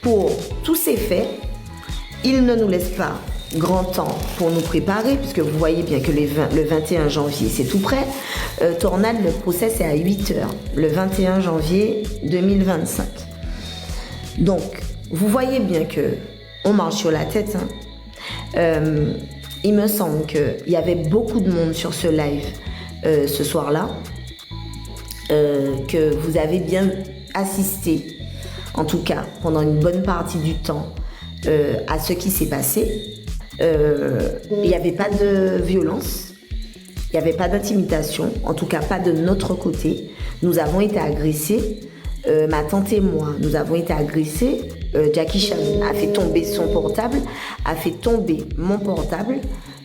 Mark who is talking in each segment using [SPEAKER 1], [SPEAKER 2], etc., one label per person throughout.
[SPEAKER 1] pour tous ces faits, il ne nous laisse pas grand temps pour nous préparer, puisque vous voyez bien que le 21 janvier, c'est tout près. Tornade, le procès, c'est à 8h, le 21 janvier 2025. Donc, vous voyez bien que on marche sur la tête. Il me semble qu'il y avait beaucoup de monde sur ce live ce soir-là, que vous avez bien assisté, en tout cas pendant une bonne partie du temps, à ce qui s'est passé. Il n'y avait pas de violence, il n'y avait pas d'intimidation, en tout cas pas de notre côté. Nous avons été agressés, ma tante et moi, nous avons été agressés. Jackie Chan a fait tomber son portable, a fait tomber mon portable,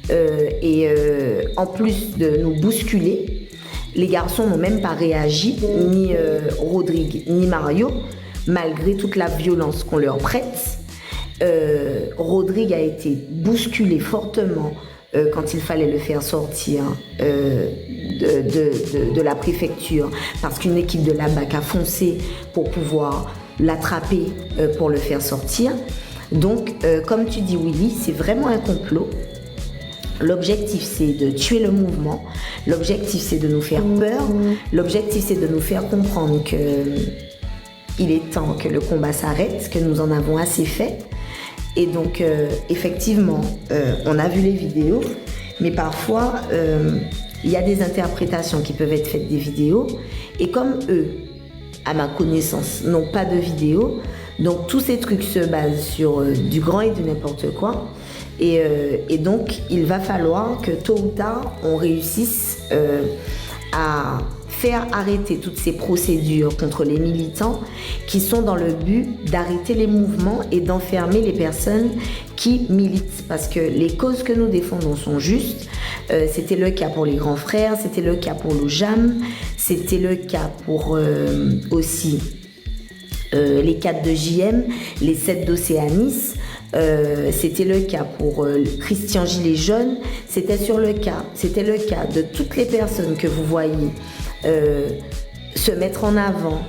[SPEAKER 1] et en plus de nous bousculer, les garçons n'ont même pas réagi, ni Rodrigue ni Mario, malgré toute la violence qu'on leur prête. Rodrigue a été bousculé fortement quand il fallait le faire sortir de la préfecture, parce qu'une équipe de la BAC a foncé pour pouvoir l'attraper pour le faire sortir. Donc, comme tu dis, Willy, c'est vraiment un complot. L'objectif, c'est de tuer le mouvement. L'objectif, c'est de nous faire peur. L'objectif, c'est de nous faire comprendre qu'il est temps que le combat s'arrête, que nous en avons assez fait. Et donc, effectivement, on a vu les vidéos, mais parfois, il y a des interprétations qui peuvent être faites des vidéos. Et comme eux, à ma connaissance, n'ont pas de vidéos, donc tous ces trucs se basent sur du grand et du n'importe quoi. Et donc, il va falloir que tôt ou tard, on réussisse à faire arrêter toutes ces procédures contre les militants qui sont dans le but d'arrêter les mouvements et d'enfermer les personnes qui militent. Parce que les causes que nous défendons sont justes. C'était le cas pour les grands frères, c'était le cas pour l'OJAM, c'était le cas pour aussi les 4 de JM, les 7 d'Océanis. C'était le cas pour Christian Gilet Jaune, c'était le cas de toutes les personnes que vous voyez se mettre en avant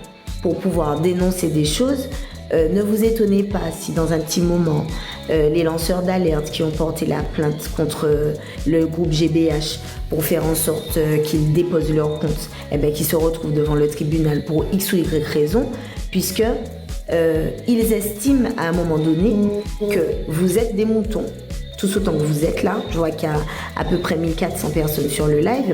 [SPEAKER 1] pour pouvoir dénoncer des choses. Ne vous étonnez pas si dans un petit moment, les lanceurs d'alerte qui ont porté la plainte contre le groupe GBH pour faire en sorte qu'ils déposent leur compte, qu'ils se retrouvent devant le tribunal pour X ou Y raison, puisque ils estiment à un moment donné que vous êtes des moutons. Tout autant que vous êtes là, je vois qu'il y a à peu près 1400 personnes sur le live,